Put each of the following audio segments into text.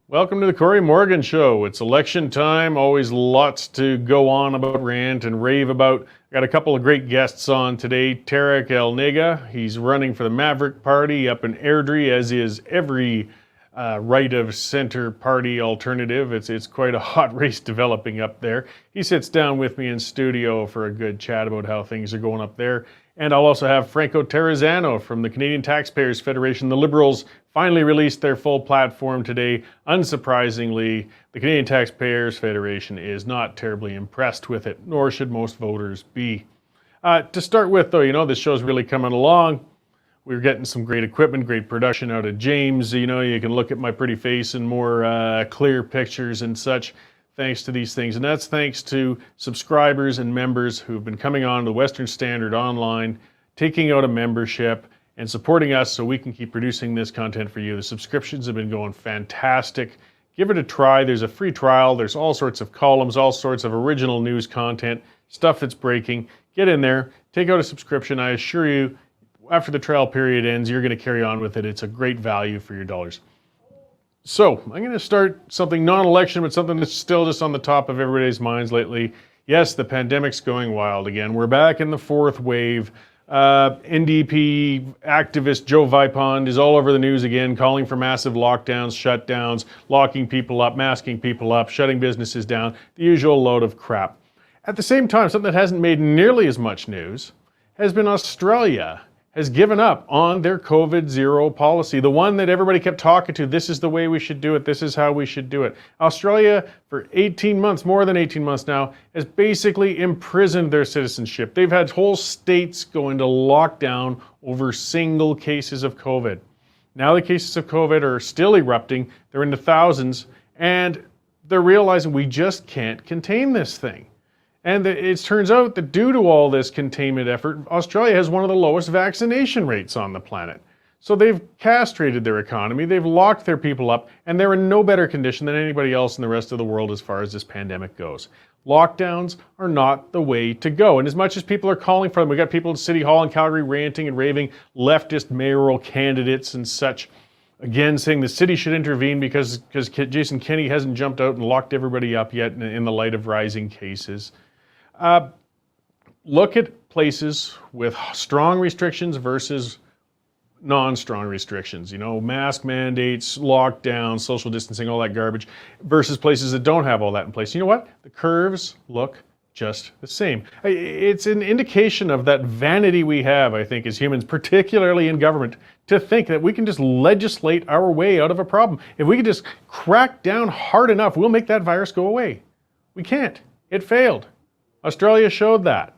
Welcome to the Cory Morgan Show. It's election time, always lots to go on about, rant and rave about. I got a couple of great guests on today. Tariq Elnaga, he's running for the Maverick Party up in Airdrie, as is every right-of-center party alternative. It's quite a hot race developing up there. He sits down with me in studio for a good chat about how things are going up there. And I'll also have Franco Terrazzano from the Canadian Taxpayers Federation. The Liberals finally released their full platform today. Unsurprisingly, the Canadian Taxpayers Federation is not terribly impressed with it, nor should most voters be. To start with, though, this show's really coming along. We're getting some great equipment, great production out of James. You can look at my pretty face and more clear pictures and such, thanks to these things. And that's thanks to subscribers and members who've been coming on to Western Standard Online, taking out a membership, and supporting us so we can keep producing this content for you. The subscriptions have been going fantastic. Give it a try. There's a free trial. There's all sorts of columns, all sorts of original news content, stuff that's breaking. Get in there, take out a subscription. I assure you, after the trial period ends, you're going to carry on with it. It's a great value for your dollars. So I'm going to start something non-election, but something that's still just on the top of everybody's minds lately. Yes, the pandemic's going wild again. We're back in the fourth wave. NDP activist Joe Vipond is all over the news again, calling for massive lockdowns, shutdowns, locking people up, masking people up, shutting businesses down, the usual load of crap. At the same time, something that hasn't made nearly as much news has been Australia has given up on their COVID zero policy, the one that everybody kept talking to. This is the way we should do it. This is how we should do it. Australia, for 18 months, more than 18 months now, has basically imprisoned their citizenship. They've had whole states go into lockdown over single cases of COVID. Now the cases of COVID are still erupting. They're in the thousands, and they're realizing we just can't contain this thing. And it turns out that due to all this containment effort, Australia has one of the lowest vaccination rates on the planet. So they've castrated their economy, they've locked their people up, and they're in no better condition than anybody else in the rest of the world as far as this pandemic goes. Lockdowns are not the way to go. And as much as people are calling for them, we got people in City Hall in Calgary ranting and raving, leftist mayoral candidates and such, again saying the city should intervene because Jason Kenney hasn't jumped out and locked everybody up yet in the light of rising cases. Look at places with strong restrictions versus non-strong restrictions, mask mandates, lockdowns, social distancing, all that garbage, versus places that don't have all that in place. You know what? The curves look just the same. It's an indication of that vanity we have, I think, as humans, particularly in government, to think that we can just legislate our way out of a problem. If we could just crack down hard enough, we'll make that virus go away. We can't. It failed. Australia showed that.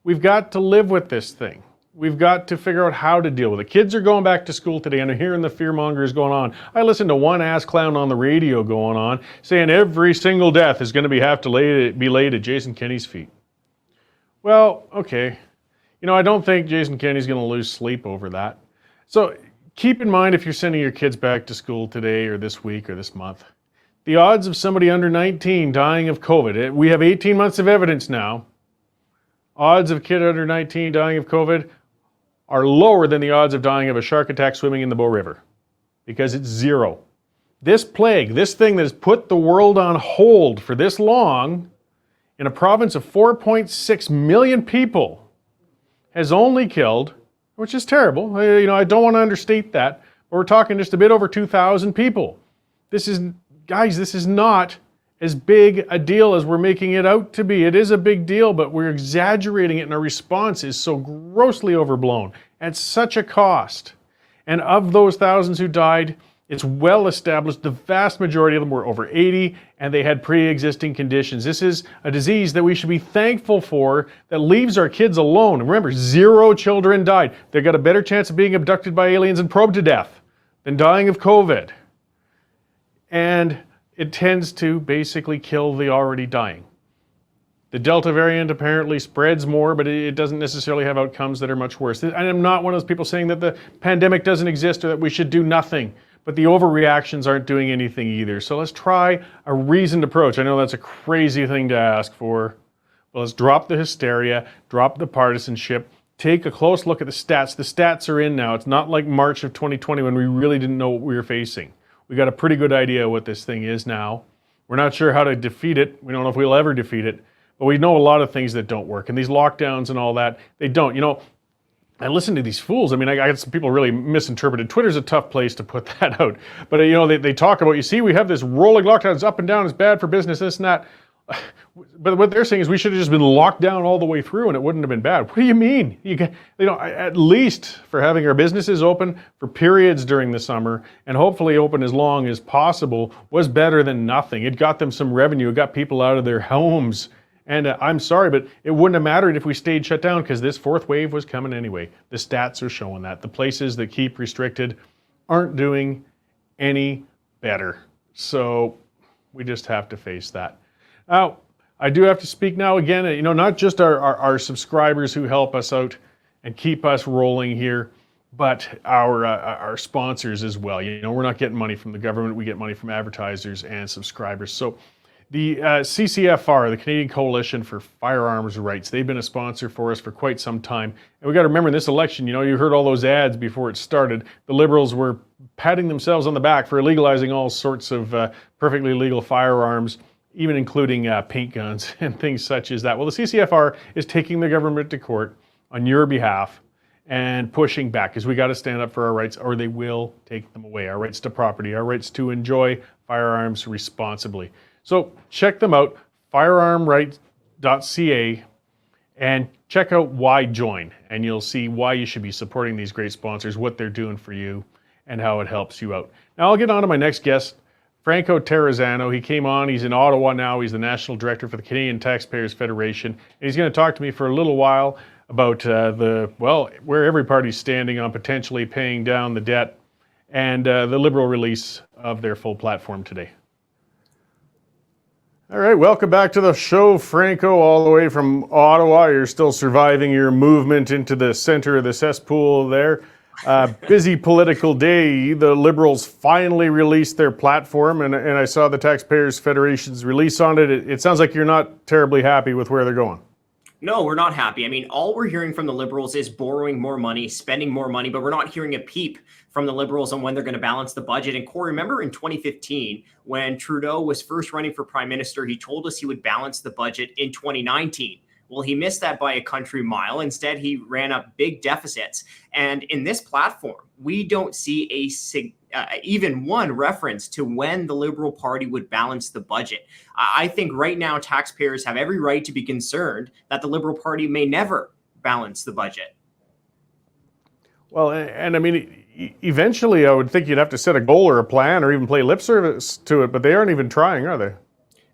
We've got to live with this thing. We've got to figure out how to deal with it. Kids are going back to school today, and I'm hearing the fearmongers going on. I listened to one ass clown on the radio going on, saying every single death is going to have to be laid at Jason Kenney's feet. Well, okay. I don't think Jason Kenney's going to lose sleep over that. So keep in mind, if you're sending your kids back to school today or this week or this month, the odds of somebody under 19 dying of COVID, we have 18 months of evidence now, odds of a kid under 19 dying of COVID are lower than the odds of dying of a shark attack swimming in the Bow River, because it's zero. This plague, this thing that has put the world on hold for this long, in a province of 4.6 million people, has only killed, which is terrible, I don't want to understate that, but we're talking just a bit over 2,000 people. Guys, this is not as big a deal as we're making it out to be. It is a big deal, but we're exaggerating it, and our response is so grossly overblown at such a cost. And of those thousands who died, it's well established the vast majority of them were over 80, and they had pre-existing conditions. This is a disease that we should be thankful for, that leaves our kids alone. And remember, 0 children died. They've got a better chance of being abducted by aliens and probed to death than dying of COVID. And it tends to basically kill the already dying. The Delta variant apparently spreads more, but it doesn't necessarily have outcomes that are much worse. And I'm not one of those people saying that the pandemic doesn't exist or that we should do nothing, but the overreactions aren't doing anything either. So let's try a reasoned approach. I know that's a crazy thing to ask for, but let's drop the hysteria, drop the partisanship, take a close look at the stats. The stats are in now. It's not like March of 2020 when we really didn't know what we were facing. We got a pretty good idea what this thing is now. We're not sure how to defeat it. We don't know if we'll ever defeat it, but we know a lot of things that don't work. And these lockdowns and all that, they don't. I listen to these fools. I mean, I got some people really misinterpreted. Twitter's a tough place to put that out. But, they talk about, you see, we have this rolling lockdowns up and down. It's bad for business, this and that. But what they're saying is we should have just been locked down all the way through and it wouldn't have been bad. What do you mean? At least for having our businesses open for periods during the summer and hopefully open as long as possible was better than nothing. It got them some revenue. It got people out of their homes. And I'm sorry, but it wouldn't have mattered if we stayed shut down because this fourth wave was coming anyway. The stats are showing that. The places that keep restricted aren't doing any better. So we just have to face that. Now, I do have to speak now again, not just our subscribers who help us out and keep us rolling here, but our sponsors as well. We're not getting money from the government. We get money from advertisers and subscribers. So the CCFR, the Canadian Coalition for Firearms Rights, they've been a sponsor for us for quite some time. And we got to remember in this election, you heard all those ads before it started. The Liberals were patting themselves on the back for legalizing all sorts of perfectly legal firearms, even including paint guns and things such as that. Well, the CCFR is taking the government to court on your behalf and pushing back because we got to stand up for our rights or they will take them away. Our rights to property, our rights to enjoy firearms responsibly. So check them out, firearmrights.ca, and check out why join. And you'll see why you should be supporting these great sponsors, what they're doing for you, and how it helps you out. Now I'll get on to my next guest, Franco Terrazzano. He came on, he's in Ottawa now, he's the National Director for the Canadian Taxpayers Federation, and he's going to talk to me for a little while about where every party's standing on potentially paying down the debt and the Liberal release of their full platform today. All right, welcome back to the show, Franco, all the way from Ottawa. You're still surviving your movement into the center of the cesspool there. Busy political day. The Liberals finally released their platform, and I saw the Taxpayers Federation's release on it. It sounds like you're not terribly happy with where they're going. No, we're not happy. I mean, all we're hearing from the Liberals is borrowing more money, spending more money, but we're not hearing a peep from the Liberals on when they're going to balance the budget. And Cory, remember in 2015, when Trudeau was first running for Prime Minister, he told us he would balance the budget in 2019. Well, he missed that by a country mile. Instead, he ran up big deficits. And in this platform, we don't see even one reference to when the Liberal Party would balance the budget. I think right now taxpayers have every right to be concerned that the Liberal Party may never balance the budget. Well, and I mean, eventually I would think you'd have to set a goal or a plan or even play lip service to it, but they aren't even trying, are they?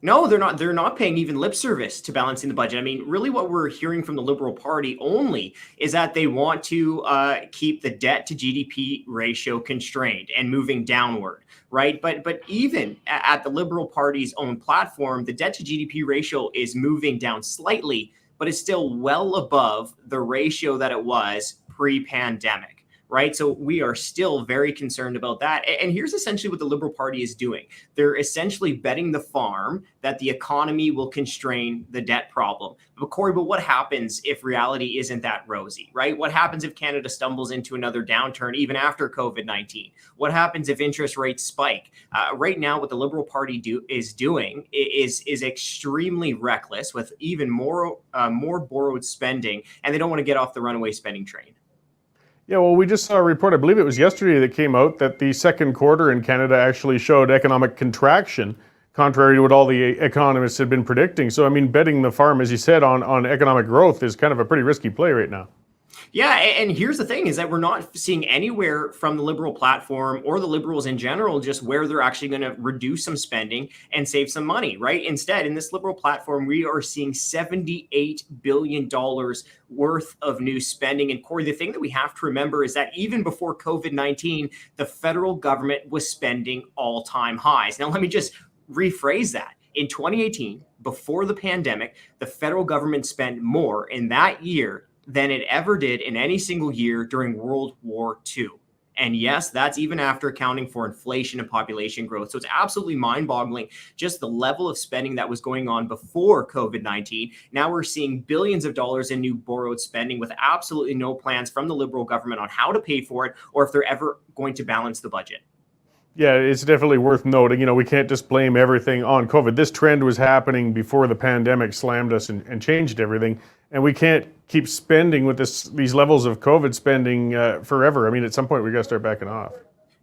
No, they're not. They're not paying even lip service to balancing the budget. I mean, really what we're hearing from the Liberal Party only is that they want to keep the debt to GDP ratio constrained and moving downward, right? But even at the Liberal Party's own platform, the debt to GDP ratio is moving down slightly, but it's still well above the ratio that it was pre-pandemic. Right. So we are still very concerned about that. And here's essentially what the Liberal Party is doing. They're essentially betting the farm that the economy will constrain the debt problem. But Cory, what happens if reality isn't that rosy, right? What happens if Canada stumbles into another downturn even after COVID-19? What happens if interest rates spike? Right now, what the Liberal Party is doing is extremely reckless with even more borrowed spending, and they don't want to get off the runaway spending train. Yeah, well, we just saw a report, I believe it was yesterday, that came out that the second quarter in Canada actually showed economic contraction, contrary to what all the economists had been predicting. So, I mean, betting the farm, as you said, on economic growth is kind of a pretty risky play right now. Yeah, and here's the thing is that we're not seeing anywhere from the Liberal platform or the Liberals in general just where they're actually going to reduce some spending and save some money, right? Instead, in this Liberal platform, we are seeing $78 billion worth of new spending. And Cory, the thing that we have to remember is that even before COVID-19, the federal government was spending all-time highs. Now, let me just rephrase that. In 2018, before the pandemic, the federal government spent more in that year than it ever did in any single year during World War II. And yes, that's even after accounting for inflation and population growth. So it's absolutely mind-boggling just the level of spending that was going on before COVID-19. Now we're seeing billions of dollars in new borrowed spending with absolutely no plans from the Liberal government on how to pay for it or if they're ever going to balance the budget. Yeah, it's definitely worth noting. We can't just blame everything on COVID. This trend was happening before the pandemic slammed us and changed everything. And we can't keep spending with these levels of COVID spending forever. I mean, at some point we got to start backing off.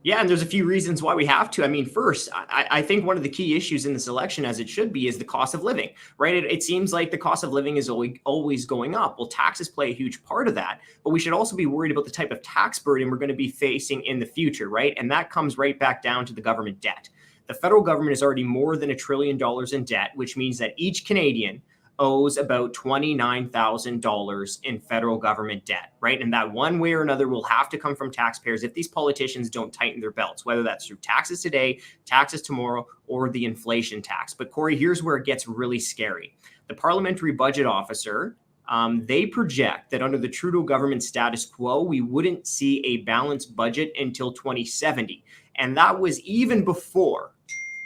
Yeah, and there's a few reasons why we have to. I mean, first, I think one of the key issues in this election, as it should be, is the cost of living, right? It seems like the cost of living is always going up. Well, taxes play a huge part of that, but we should also be worried about the type of tax burden we're going to be facing in the future, right? And that comes right back down to the government debt. The federal government is already more than $1 trillion in debt, which means that each Canadian owes about $29,000 in federal government debt, right? And that one way or another will have to come from taxpayers if these politicians don't tighten their belts, whether that's through taxes today, taxes tomorrow, or the inflation tax. But Cory, here's where it gets really scary. The Parliamentary Budget Officer, they project that under the Trudeau government status quo, we wouldn't see a balanced budget until 2070. And that was even before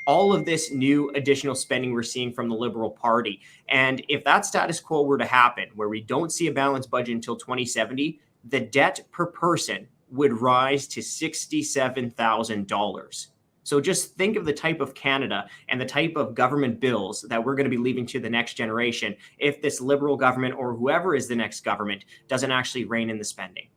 all of this new additional spending we're seeing from the Liberal Party. And if that status quo were to happen, where we don't see a balanced budget until 2070, the debt per person would rise to $67,000. So just think of the type of Canada and the type of government bills that we're going to be leaving to the next generation if this Liberal government or whoever is the next government doesn't actually rein in the spending.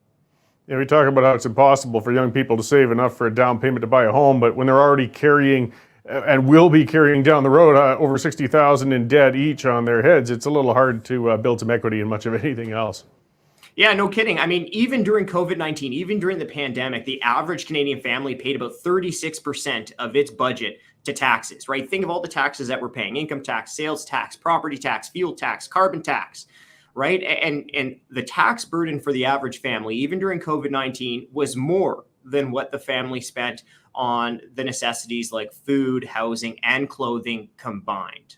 Yeah, we talk about how it's impossible for young people to save enough for a down payment to buy a home, but when they're already carrying and will be carrying down the road over $60,000 in debt each on their heads, it's a little hard to build some equity in much of anything else. Yeah, no kidding. I mean, even during COVID-19, even during the pandemic, the average Canadian family paid about 36% of its budget to taxes, right? Think of all the taxes that we're paying: income tax, sales tax, property tax, fuel tax, carbon tax, right? And the tax burden for the average family, even during COVID-19, was more than what the family spent on the necessities like food, housing, and clothing combined.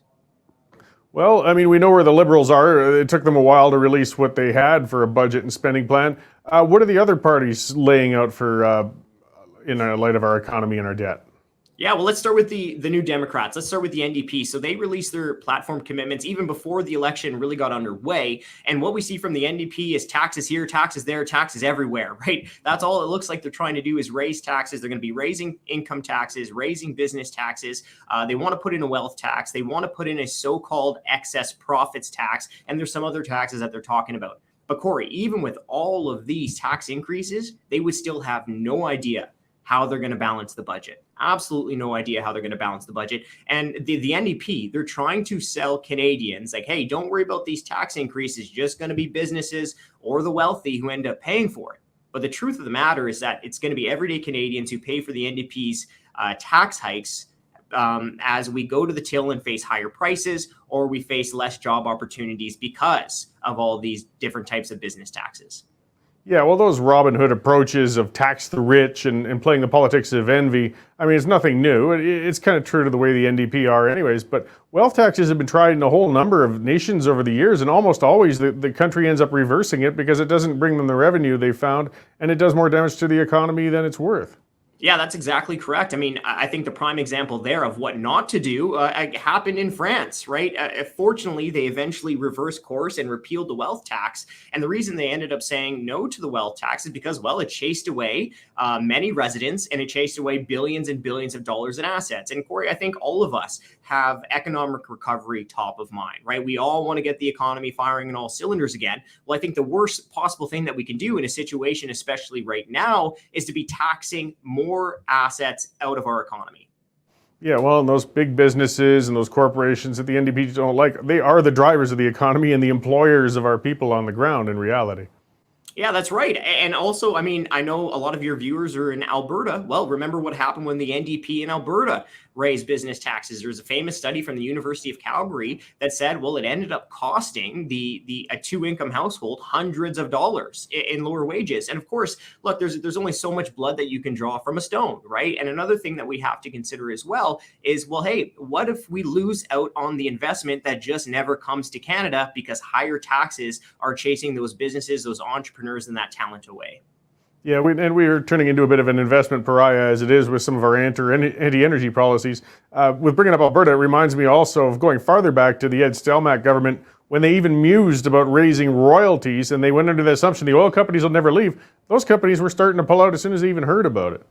Well, I mean, we know where the Liberals are. It took them a while to release what they had for a budget and spending plan. What are the other parties laying out for in light of our economy and our debt? Yeah, well, let's start with the New Democrats. Let's start with the NDP. So they released their platform commitments even before the election really got underway. And what we see from the NDP is taxes here, taxes there, taxes everywhere, right? That's all it looks like they're trying to do is raise taxes. They're going to be raising income taxes, raising business taxes. They want to put in a wealth tax. They want to put in a so-called excess profits tax. And there's some other taxes that they're talking about. But Cory, even with all of these tax increases, they would still have no idea how they're going to balance the budget. Absolutely no idea how they're going to balance the budget. And the NDP, they're trying to sell Canadians like, hey, don't worry about these tax increases, just going to be businesses or the wealthy who end up paying for it. But the truth of the matter is that it's going to be everyday Canadians who pay for the NDP's tax hikes as we go to the till and face higher prices, or we face less job opportunities because of all these different types of business taxes. Yeah, well, those Robin Hood approaches of tax the rich and playing the politics of envy, I mean, it's nothing new. It's kind of true to the way the NDP are anyways, but wealth taxes have been tried in a whole number of nations over the years, and almost always the country ends up reversing it because it doesn't bring them the revenue they found, and it does more damage to the economy than it's worth. Yeah, that's exactly correct. I mean, I think the prime example there of what not to do happened in France, right? Fortunately, they eventually reversed course and repealed the wealth tax. And the reason they ended up saying no to the wealth tax is because, well, it chased away many residents and it chased away billions and billions of dollars in assets. And Cory, I think all of us have economic recovery top of mind, right? We all want to get the economy firing on all cylinders again. Well, I think the worst possible thing that we can do in a situation, especially right now, is to be taxing more assets out of our economy. Yeah, well, and those big businesses and those corporations that the NDP don't like, they are the drivers of the economy and the employers of our people on the ground in reality. Yeah, that's right. And also, I mean, I know a lot of your viewers are in Alberta. Well, remember what happened when the NDP in Alberta raised business taxes. There was a famous study from the University of Calgary that said, well, it ended up costing a two-income household hundreds of dollars in lower wages. And of course, look, there's only so much blood that you can draw from a stone, right? And another thing that we have to consider as well is, well, hey, what if we lose out on the investment that just never comes to Canada because higher taxes are chasing those businesses, those entrepreneurs, and that talent away? Yeah, we are turning into a bit of an investment pariah as it is with some of our anti-energy policies. With bringing up Alberta, it reminds me also of going farther back to the Ed Stelmach government when they even mused about raising royalties, and they went under the assumption the oil companies will never leave. Those companies were starting to pull out as soon as they even heard about it.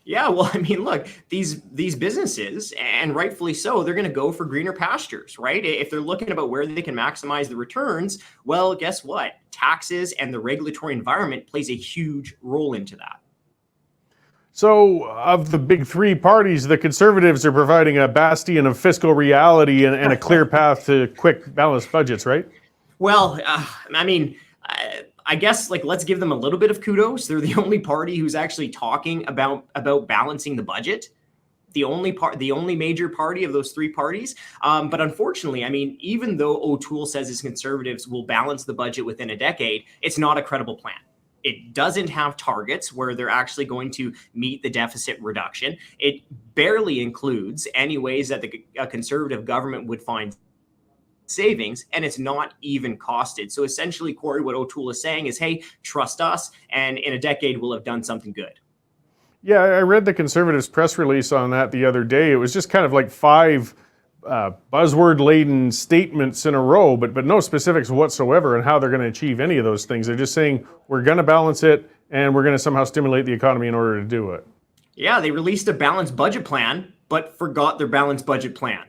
Yeah, well, I mean, look, these businesses, and rightfully so, they're going to go for greener pastures, right? If they're looking about where they can maximize the returns, well, guess what? Taxes and the regulatory environment plays a huge role into that. So, of the big three parties, the Conservatives are providing a bastion of fiscal reality and a clear path to quick, balanced budgets, right? Well, I mean, I guess like let's give them a little bit of kudos. They're the only party who's actually talking about balancing the budget. The only major party of those three parties. But unfortunately, I mean, even though O'Toole says his Conservatives will balance the budget within a decade, it's not a credible plan. It doesn't have targets where they're actually going to meet the deficit reduction. It barely includes any ways that a conservative government would find savings, and it's not even costed. So essentially, Cory, what O'Toole is saying is, hey, trust us, and in a decade, we'll have done something good. Yeah, I read the Conservatives' press release on that the other day. It was just kind of like five buzzword-laden statements in a row, but no specifics whatsoever on how they're going to achieve any of those things. They're just saying, we're going to balance it, and we're going to somehow stimulate the economy in order to do it. Yeah, they released a balanced budget plan, but forgot their balanced budget plan.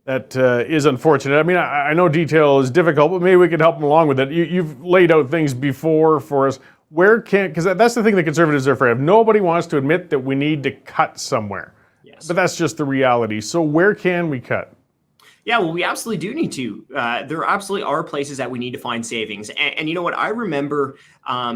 That is unfortunate. I mean, I know detail is difficult, but maybe we could help them along with it. You've laid out things before for us. Because that's the thing the Conservatives are afraid of. Nobody wants to admit that we need to cut somewhere. Yes. But that's just the reality. So where can we cut? Yeah, well, we absolutely do need to. There absolutely are places that we need to find savings. And you know what? I remember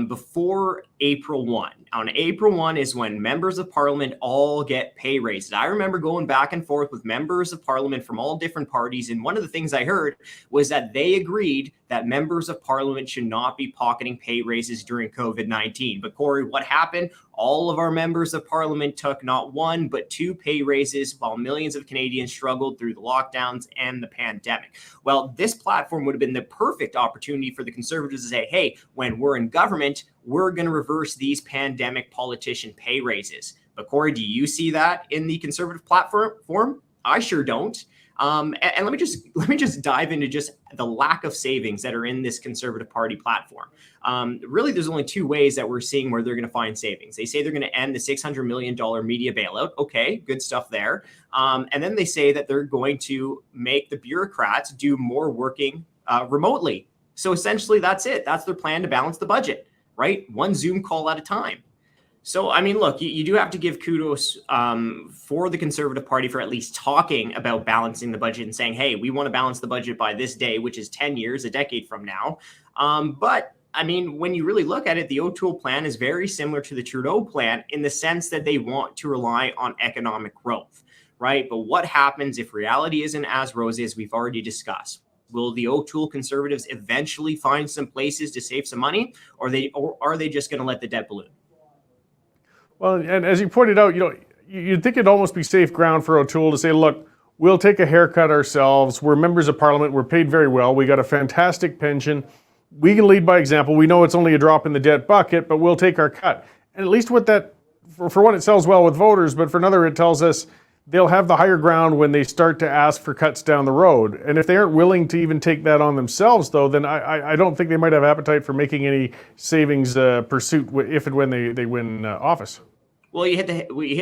before April 1. On April 1 is when members of parliament all get pay raises. I remember going back and forth with members of parliament from all different parties. And one of the things I heard was that they agreed that members of parliament should not be pocketing pay raises during COVID-19. But Cory, what happened? All of our members of parliament took not one, but two pay raises while millions of Canadians struggled through the lockdowns and the pandemic. Well, this platform would have been the perfect opportunity for the Conservatives to say, hey, when we're in government, we're going to reverse these pandemic politician pay raises. But Cory, do you see that in the Conservative platform? I sure don't. And let me just dive into just the lack of savings that are in this Conservative Party platform. Really, there's only two ways that we're seeing where they're going to find savings. They say they're going to end the $600 million media bailout. Okay, good stuff there. And then they say that they're going to make the bureaucrats do more working remotely. So essentially, that's it. That's their plan to balance the budget, right? One Zoom call at a time. So, I mean, look, you do have to give kudos for the Conservative Party for at least talking about balancing the budget and saying, hey, we want to balance the budget by this day, which is 10 years, a decade from now. But I mean, when you really look at it, the O'Toole plan is very similar to the Trudeau plan in the sense that they want to rely on economic growth, right? But what happens if reality isn't as rosy as we've already discussed? Will the O'Toole Conservatives eventually find some places to save some money, or are they just going to let the debt balloon? Well, and as you pointed out, you'd think it'd almost be safe ground for O'Toole to say, look, we'll take a haircut ourselves. We're members of parliament. We're paid very well. We got a fantastic pension. We can lead by example. We know it's only a drop in the debt bucket, but we'll take our cut. And at least with that, for one, it sells well with voters, but for another, it tells us they'll have the higher ground when they start to ask for cuts down the road. And if they aren't willing to even take that on themselves, though, then I don't think they might have appetite for making any savings pursuit if and when they win office. Well, you hit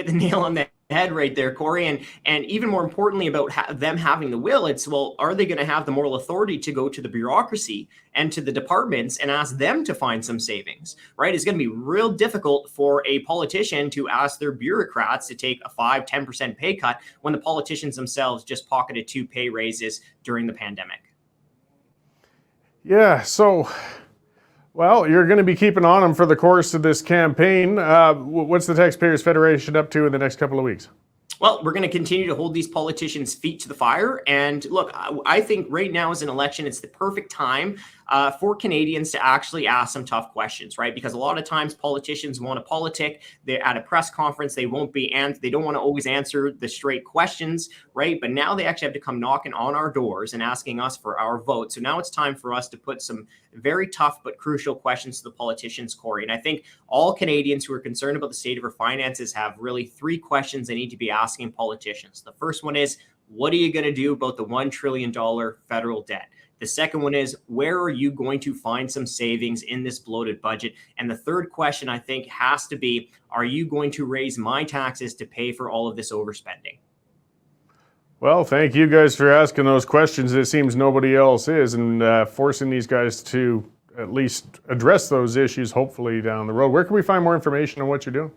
the nail on the head right there, Cory. And even more importantly about them having the will, it's, well, are they going to have the moral authority to go to the bureaucracy and to the departments and ask them to find some savings, right? It's going to be real difficult for a politician to ask their bureaucrats to take a 5-10% pay cut when the politicians themselves just pocketed 2 pay raises during the pandemic. Yeah, so... Well, you're going to be keeping on them for the course of this campaign. What's the Taxpayers Federation up to in the next couple of weeks? Well, we're going to continue to hold these politicians' feet to the fire. And look, I think right now is an election. It's the perfect time for Canadians to actually ask some tough questions, right? Because a lot of times politicians want to politic. They're at a press conference. They won't be, and they don't want to always answer the straight questions, right? But now they actually have to come knocking on our doors and asking us for our vote. So now it's time for us to put some very tough but crucial questions to the politicians, Cory. And I think all Canadians who are concerned about the state of our finances have really 3 questions they need to be asking politicians. The first one is, what are you going to do about the $1 trillion federal debt? The second one is, where are you going to find some savings in this bloated budget? And the third question, I think, has to be, are you going to raise my taxes to pay for all of this overspending? Well, thank you guys for asking those questions. It seems nobody else is, and forcing these guys to at least address those issues, hopefully down the road. Where can we find more information on what you're doing?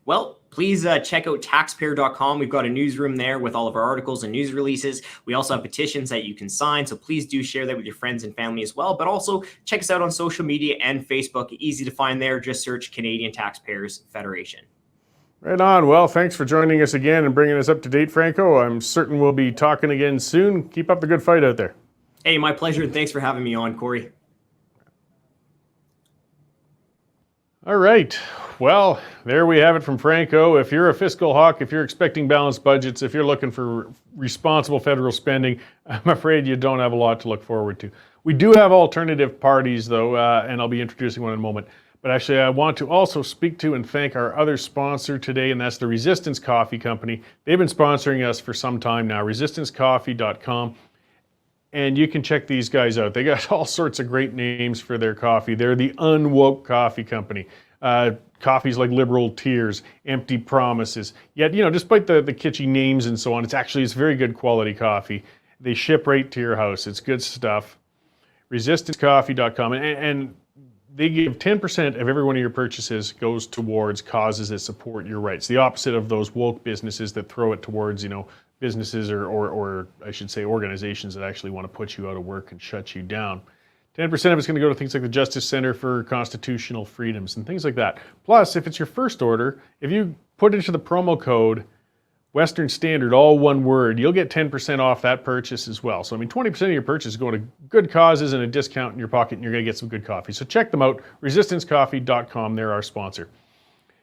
Well, please check out taxpayer.com. We've got a newsroom there with all of our articles and news releases. We also have petitions that you can sign, so please do share that with your friends and family as well. But also check us out on social media and Facebook. Easy to find there. Just search Canadian Taxpayers Federation. Right on. Well, thanks for joining us again and bringing us up to date, Franco. I'm certain we'll be talking again soon. Keep up the good fight out there. Hey, my pleasure, and thanks for having me on, Cory. All right. Well, there we have it from Franco. If you're a fiscal hawk, if you're expecting balanced budgets, if you're looking for responsible federal spending, I'm afraid you don't have a lot to look forward to. We do have alternative parties, though, and I'll be introducing one in a moment. But actually, I want to also speak to and thank our other sponsor today, and that's the Resistance Coffee Company. They've been sponsoring us for some time now, resistancecoffee.com. And you can check these guys out. They got all sorts of great names for their coffee. They're the unwoke coffee company. Coffees like Liberal Tears, Empty Promises. Yet, despite the kitschy names and so on, it's very good quality coffee. They ship right to your house. It's good stuff. Resistancecoffee.com. And they give 10% of every one of your purchases goes towards causes that support your rights. The opposite of those woke businesses that throw it towards, businesses or I should say organizations that actually want to put you out of work and shut you down. 10% of it's going to go to things like the Justice Center for Constitutional Freedoms and things like that. Plus, if it's your first order, if you put into the promo code Western Standard, all one word, you'll get 10% off that purchase as well. So, 20% of your purchase is going to good causes and a discount in your pocket, and you're going to get some good coffee. So check them out, resistancecoffee.com. They're our sponsor.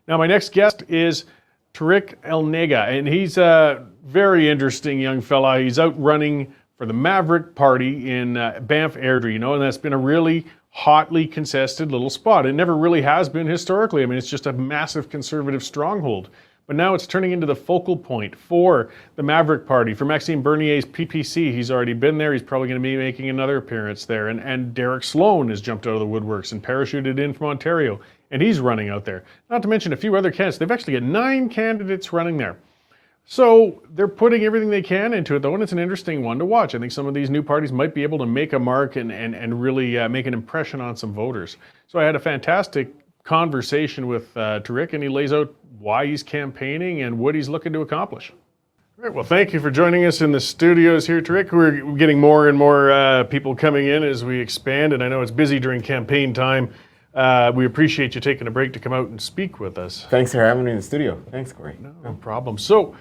Now, my next guest is Tariq Elnaga, and he's a very interesting young fella. He's out running for the Maverick Party in Banff-Airdrie, and that's been a really hotly contested little spot. It never really has been historically. It's just a massive conservative stronghold. But now it's turning into the focal point for the Maverick Party, for Maxime Bernier's PPC. He's already been there. He's probably going to be making another appearance there. And Derek Sloan has jumped out of the woodworks and parachuted in from Ontario, and he's running out there. Not to mention a few other candidates. They've actually got 9 candidates running there. So they're putting everything they can into it, though, and it's an interesting one to watch. I think some of these new parties might be able to make a mark and really make an impression on some voters. So I had a fantastic conversation with Tariq, and he lays out why he's campaigning and what he's looking to accomplish. All right, well, thank you for joining us in the studios here, Tariq. We're getting more and more people coming in as we expand, and I know it's busy during campaign time. We appreciate you taking a break to come out and speak with us. Thanks for having me in the studio. Thanks, Cory. No problem. So,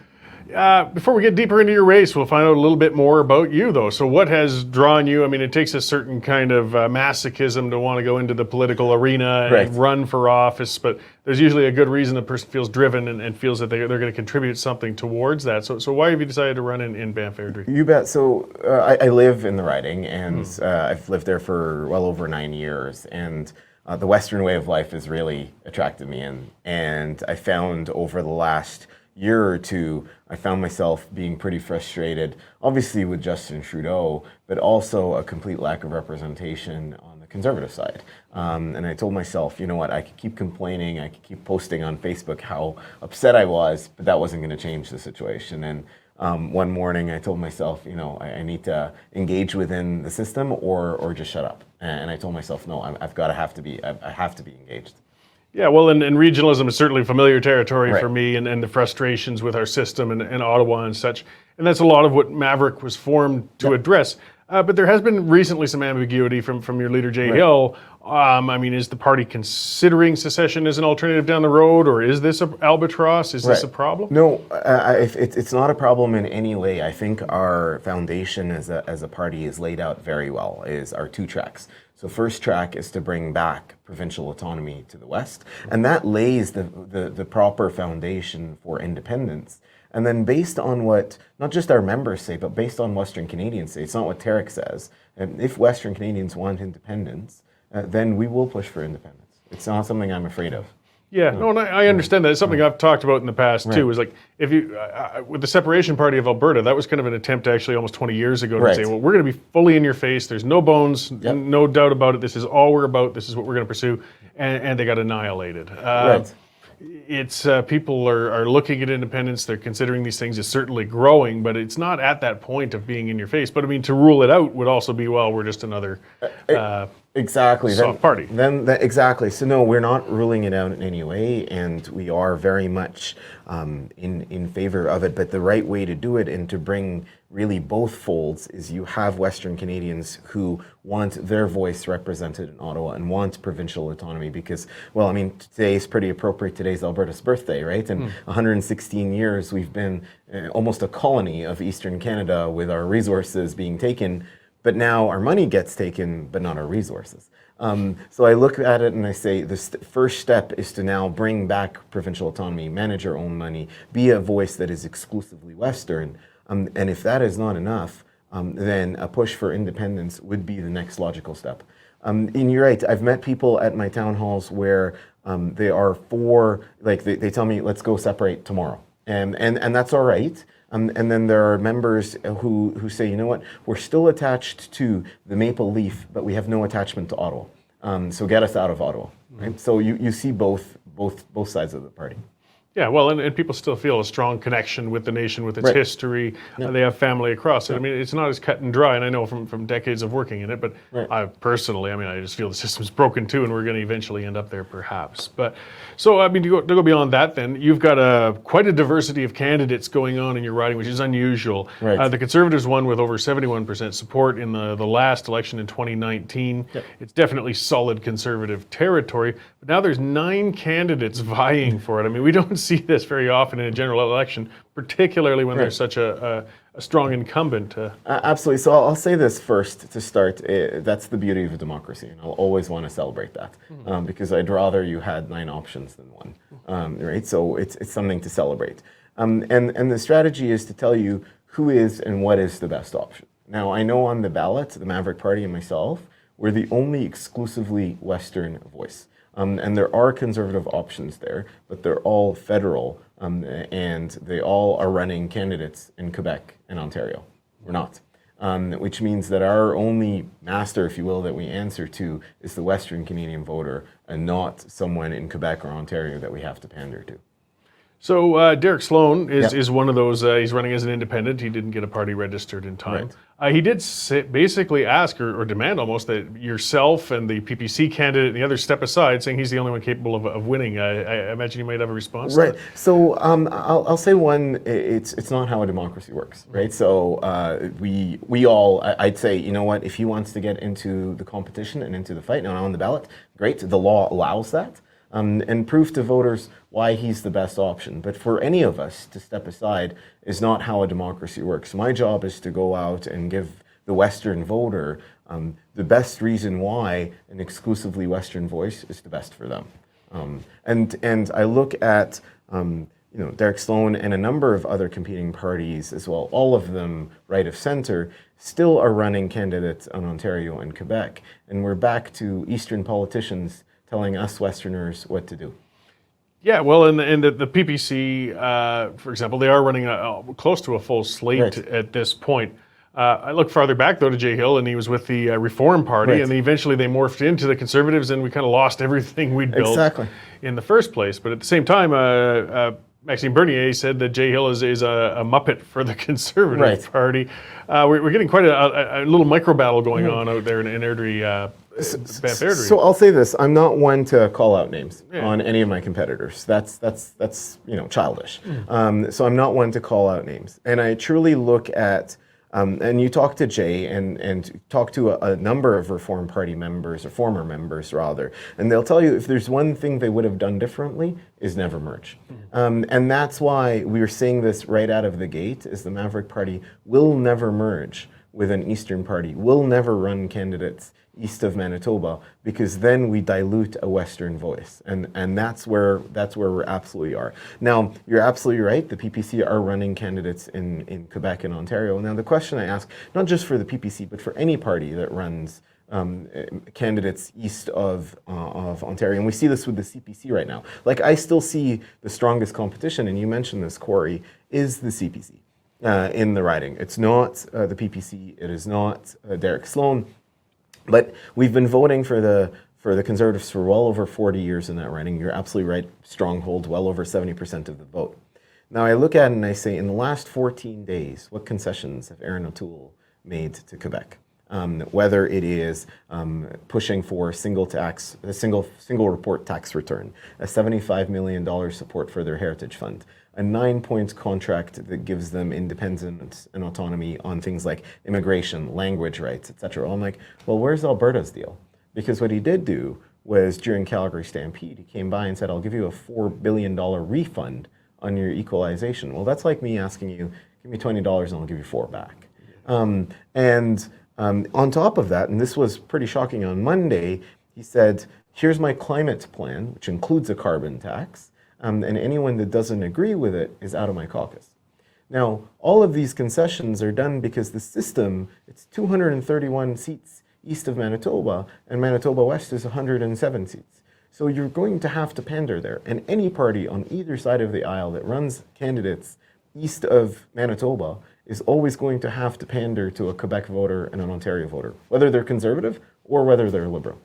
before we get deeper into your race, we'll find out a little bit more about you, though. So what has drawn you? It takes a certain kind of masochism to want to go into the political arena and run for office, but there's usually a good reason a person feels driven and feels that they're going to contribute something towards that. So why have you decided to run in Banff-Airdrie? You bet. So I live in the riding, and I've lived there for well over 9 years, and the Western way of life has really attracted me in. And I found over the last year or two, I found myself being pretty frustrated, obviously with Justin Trudeau, but also a complete lack of representation on the Conservative side. And I told myself, you know what, I could keep complaining, I could keep posting on Facebook how upset I was, but that wasn't going to change the situation. And one morning I told myself, I need to engage within the system or just shut up. And I told myself, no, I have to be engaged. Yeah, well, and regionalism is certainly familiar territory for me, and the frustrations with our system and Ottawa and such. And that's a lot of what Maverick was formed to address. But there has been recently some ambiguity from your leader, Jay Hill. Is the party considering secession as an alternative down the road, or is this an albatross? Is this a problem? No, it's not a problem in any way. I think our foundation as a party is laid out very well, is our 2 tracks. So first track is to bring back provincial autonomy to the West, and that lays the proper foundation for independence. And then based on what not just our members say, but based on Western Canadians say, it's not what Tariq says. And if Western Canadians want independence, then we will push for independence. It's not something I'm afraid of. Yeah, no, and I understand that. It's something I've talked about in the past too. Is like if you with the Separation Party of Alberta, that was kind of an attempt actually almost 20 years ago to say, well, we're going to be fully in your face. There's no bones, no doubt about it. This is all we're about. This is what we're going to pursue, and they got annihilated. It's people are looking at independence. They're considering these things. It's certainly growing, but it's not at that point of being in your face. But I mean, to rule it out would also be, well, we're just another exactly soft party. Exactly. So no, we're not ruling it out in any way, and we are very much in favor of it. But the right way to do it and to bring really both folds is you have Western Canadians who want their voice represented in Ottawa and want provincial autonomy because, well, I mean, today is pretty appropriate. Today's Alberta's birthday, right? And 116 years we've been almost a colony of Eastern Canada with our resources being taken, but now our money gets taken, but not our resources. So I look at it and I say the first step is to now bring back provincial autonomy, manage our own money, be a voice that is exclusively Western. And if that is not enough, then a push for independence would be the next logical step. And you're right, I've met people at my town halls where they are for, like they tell me, let's go separate tomorrow. And that's all right. And then there are members who say, you know what, we're still attached to the Maple Leaf, but we have no attachment to Ottawa. So get us out of Ottawa. Right? So you see both sides of the party. Yeah, well, and people still feel a strong connection with the nation, with its history. They have family across it. I mean, it's not as cut and dry, and I know from decades of working in it, but I personally, I mean, I just feel the system's broken too, and we're going to eventually end up there perhaps. But so, I mean, to go beyond that then, you've got quite a diversity of candidates going on in your riding, which is unusual. The Conservatives won with over 71% support in the last election in 2019. It's definitely solid Conservative territory, but now there's 9 candidates vying for it. I mean, we don't see this very often in a general election, particularly when there's such a strong incumbent. Absolutely. So I'll say this first to start. That's the beauty of a democracy, and I'll always want to celebrate that because I'd rather you had 9 options than 1, right? So it's something to celebrate. And the strategy is to tell you who is and what is the best option. Now, I know on the ballot, the Maverick Party and myself, we're the only exclusively Western voice. And there are Conservative options there, but they're all federal, and they all are running candidates in Quebec and Ontario. We're not. Which means that our only master, if you will, that we answer to is the Western Canadian voter and not someone in Quebec or Ontario that we have to pander to. So Derek Sloan is one of those, he's running as an independent. He didn't get a party registered in time. He did basically ask or demand almost that yourself and the PPC candidate and the others step aside, saying he's the only one capable of winning. I imagine you might have a response to that. So I'll say one, it's not how a democracy works, right? So we all, I'd say, you know what, if he wants to get into the competition and into the fight now on the ballot, great, the law allows that. And prove to voters why he's the best option. But for any of us to step aside is not how a democracy works. My job is to go out and give the Western voter the best reason why an exclusively Western voice is the best for them. And I look at Derek Sloan and a number of other competing parties as well, all of them right of center, still are running candidates in Ontario and Quebec. And we're back to Eastern politicians telling us Westerners what to do. Yeah, well, and the PPC, for example, they are running close to a full slate at this point. I look farther back, though, to Jay Hill, and he was with the Reform Party, and eventually they morphed into the Conservatives, and we kind of lost everything we'd built in the first place. But at the same time, Maxime Bernier said that Jay Hill is a muppet for the Conservative Party. We're getting quite a little micro battle going on out there in Airdrie. Banff-Airdrie. So I'll say this: I'm not one to call out names on any of my competitors. That's childish. So I'm not one to call out names, and I truly look at. And you talk to Jay and talk to a number of Reform Party members, or former members rather, and they'll tell you if there's one thing they would have done differently is never merge. And that's why we were saying this right out of the gate, is the Maverick Party will never merge with an Eastern party, will never run candidates east of Manitoba, because then we dilute a Western voice, and that's where we absolutely are. Now, you're absolutely right. The PPC are running candidates in Quebec and Ontario. Now, the question I ask, not just for the PPC, but for any party that runs candidates east of Ontario, and we see this with the CPC right now. Like, I still see the strongest competition, and you mentioned this, Cory, is the CPC in the riding. It's not the PPC. It is not Derek Sloan, but we've been voting for the Conservatives for well over 40 years in that riding. You're absolutely right. Stronghold, well over 70% of the vote. Now I look at it and I say, in the last 14 days, what concessions have Erin O'Toole made to Quebec? Whether it is pushing for a single report tax return, a $75 million support for their heritage fund, a 9-point contract that gives them independence and autonomy on things like immigration, language rights, etc. I'm like, well, where's Alberta's deal? Because what he did do was, during Calgary Stampede, he came by and said, I'll give you a $4 billion refund on your equalization. Well, that's like me asking you, give me $20 and I'll give you $4 back. On top of that, and this was pretty shocking on Monday, he said, here's my climate plan, which includes a carbon tax, and anyone that doesn't agree with it is out of my caucus. Now, all of these concessions are done because the system, it's 231 seats east of Manitoba, and Manitoba West is 107 seats. So you're going to have to pander there. And any party on either side of the aisle that runs candidates east of Manitoba is always going to have to pander to a Quebec voter and an Ontario voter, whether they're Conservative or whether they're Liberal.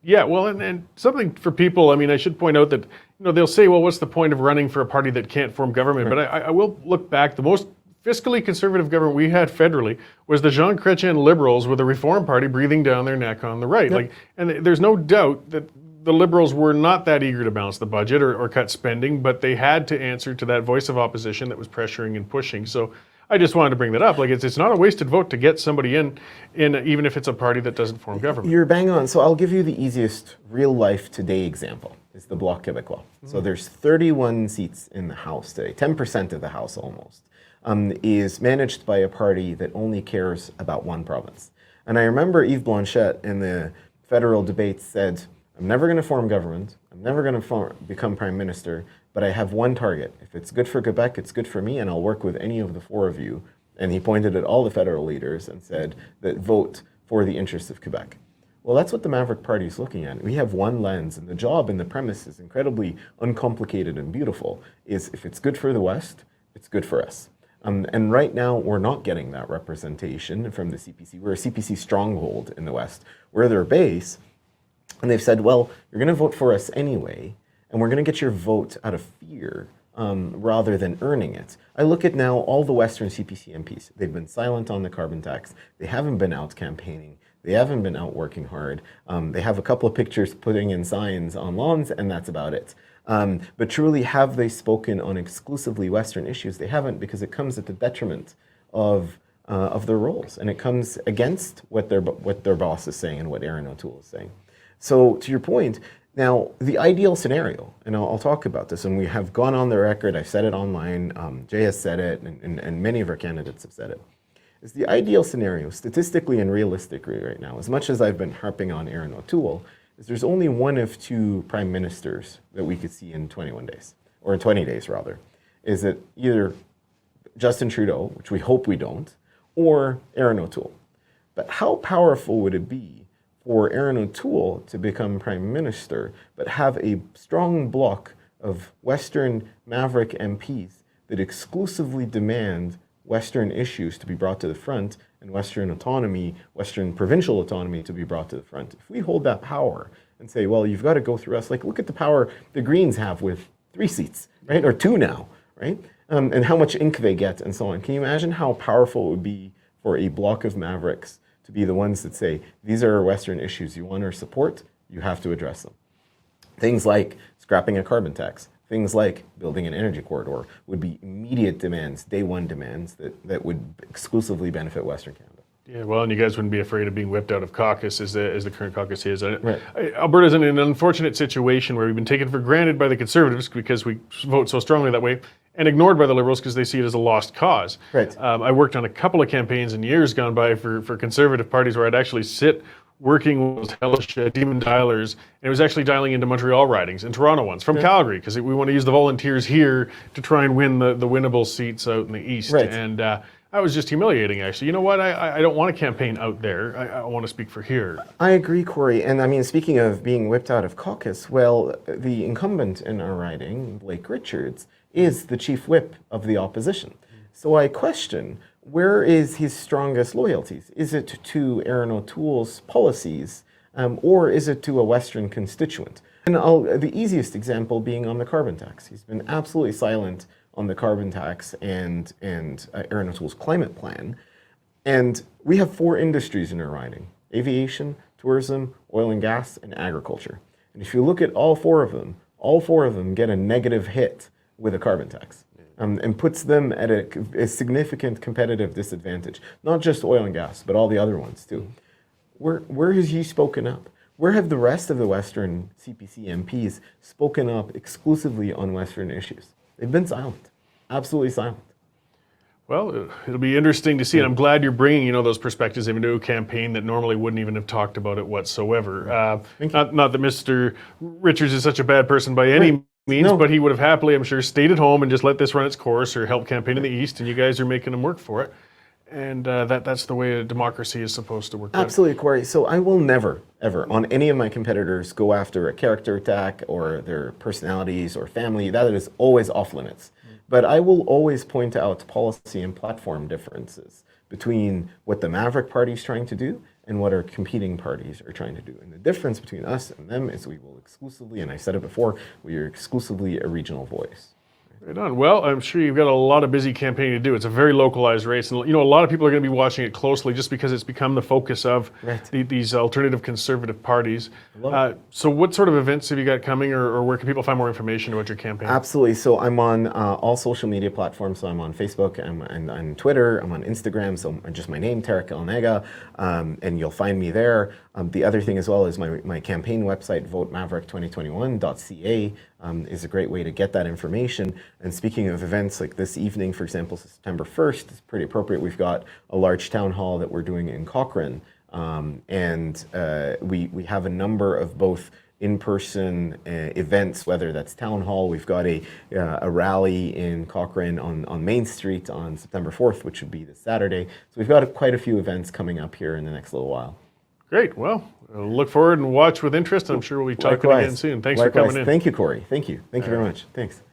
Yeah, well, and something for people, I mean, I should point out that, they'll say, well, what's the point of running for a party that can't form government? But I will look back, the most fiscally conservative government we had federally was the Jean Chrétien Liberals, with the Reform Party breathing down their neck on the right. Yep. And there's no doubt that the Liberals were not that eager to balance the budget or cut spending, but they had to answer to that voice of opposition that was pressuring and pushing. So I just wanted to bring that up. Like, it's not a wasted vote to get somebody in even if it's a party that doesn't form government. You're bang on. So I'll give you the easiest real life today example. Is the Bloc Québécois. So there's 31 seats in the House today, 10% of the House almost, is managed by a party that only cares about one province. And I remember Yves Blanchette in the federal debate said, I'm never going to form government, I'm never going to become prime minister, but I have one target. If it's good for Quebec, it's good for me, and I'll work with any of the four of you. And he pointed at all the federal leaders and said that vote for the interests of Quebec. Well, that's what the Maverick Party is looking at. We have one lens, and the job and the premise is incredibly uncomplicated and beautiful, is if it's good for the West, it's good for us. And right now, we're not getting that representation from the CPC. We're a CPC stronghold in the West. We're their base, and they've said, well, you're going to vote for us anyway, and we're going to get your vote out of fear rather than earning it. I look at now all the Western CPC MPs. They've been silent on the carbon tax. They haven't been out campaigning. They haven't been out working hard. They have a couple of pictures putting in signs on lawns, and that's about it. But truly, have they spoken on exclusively Western issues? They haven't, because it comes at the detriment of their roles, and it comes against what their boss is saying and what Erin O'Toole is saying. So, to your point, now the ideal scenario, and I'll talk about this, and we have gone on the record. I've said it online. Jay has said it, and many of our candidates have said it. Is the ideal scenario, statistically and realistically right now, as much as I've been harping on Erin O'Toole, is there's only one of two prime ministers that we could see in 21 days, or in 20 days rather. Is it either Justin Trudeau, which we hope we don't, or Erin O'Toole? But how powerful would it be for Erin O'Toole to become prime minister, but have a strong bloc of Western Maverick MPs that exclusively demand Western issues to be brought to the front and Western autonomy, Western provincial autonomy to be brought to the front? If we hold that power and say, well, you've got to go through us, like look at the power the Greens have with 3 seats, right? Or 2 now, right? And how much ink they get and so on. Can you imagine how powerful it would be for a block of Mavericks to be the ones that say, these are Western issues you want our support, you have to address them. Things like scrapping a carbon tax, things like building an energy corridor would be immediate demands, day one demands that would exclusively benefit Western Canada. Yeah, well, and you guys wouldn't be afraid of being whipped out of caucus as the current caucus is. Right. Alberta's in an unfortunate situation where we've been taken for granted by the Conservatives because we vote so strongly that way, and ignored by the Liberals because they see it as a lost cause. Right. I worked on a couple of campaigns in years gone by for Conservative parties where I'd actually sit working with hellish demon dialers, and it was actually dialing into Montreal ridings and Toronto ones from Calgary, because we want to use the volunteers here to try and win the winnable seats out in the east. Right. And That was just humiliating, actually. You know what? I don't want to campaign out there. I want to speak for here. I agree, Cory. And I mean, speaking of being whipped out of caucus, well, the incumbent in our riding, Blake Richards, is the chief whip of the opposition. So I question, where is his strongest loyalties? Is it to Aaron O'Toole's policies, or is it to a Western constituent? And the easiest example being on the carbon tax. He's been absolutely silent on the carbon tax and Aaron O'Toole's climate plan. And we have 4 industries in our riding: aviation, tourism, oil and gas, and agriculture. And if you look at all four of them get a negative hit with a carbon tax. And puts them at a significant competitive disadvantage. Not just oil and gas, but all the other ones too. Where has he spoken up? Where have the rest of the Western CPC MPs spoken up exclusively on Western issues? They've been silent, absolutely silent. Well, it'll be interesting to see, and I'm glad you're bringing those perspectives into a campaign that normally wouldn't even have talked about it whatsoever. Not that Mr. Richards is such a bad person by any means, but he would have happily, I'm sure, stayed at home and just let this run its course, or help campaign in the East, and you guys are making him work for it. And that's the way a democracy is supposed to work. Absolutely, Cory. So I will never, ever, on any of my competitors, go after a character attack or their personalities or family. That is always off limits. But I will always point out policy and platform differences between what the Maverick Party is trying to do and what our competing parties are trying to do. And the difference between us and them is we will exclusively, and I said it before, we are exclusively a regional voice. Right on. Well, I'm sure you've got a lot of busy campaigning to do. It's a very localized race, and a lot of people are going to be watching it closely just because it's become the focus of these alternative conservative parties. So what sort of events have you got coming, or where can people find more information about your campaign? Absolutely. So I'm on all social media platforms. So I'm on Facebook, I'm on Twitter, I'm on Instagram. So just my name, Tariq Elnaga, and you'll find me there. The other thing as well is my campaign website, votemaverick2021.ca, is a great way to get that information. And speaking of events, like this evening, for example, September 1st, it's pretty appropriate. We've got a large town hall that we're doing in Cochrane. And we have a number of both in-person events, whether that's town hall. We've got a rally in Cochrane on Main Street on September 4th, which would be this Saturday. So we've got quite a few events coming up here in the next little while. Great. Well, I'll look forward and watch with interest. I'm sure we'll be talking again soon. Thanks for coming in. Thank you, Cory. Thank you. Thank you very much. Thanks.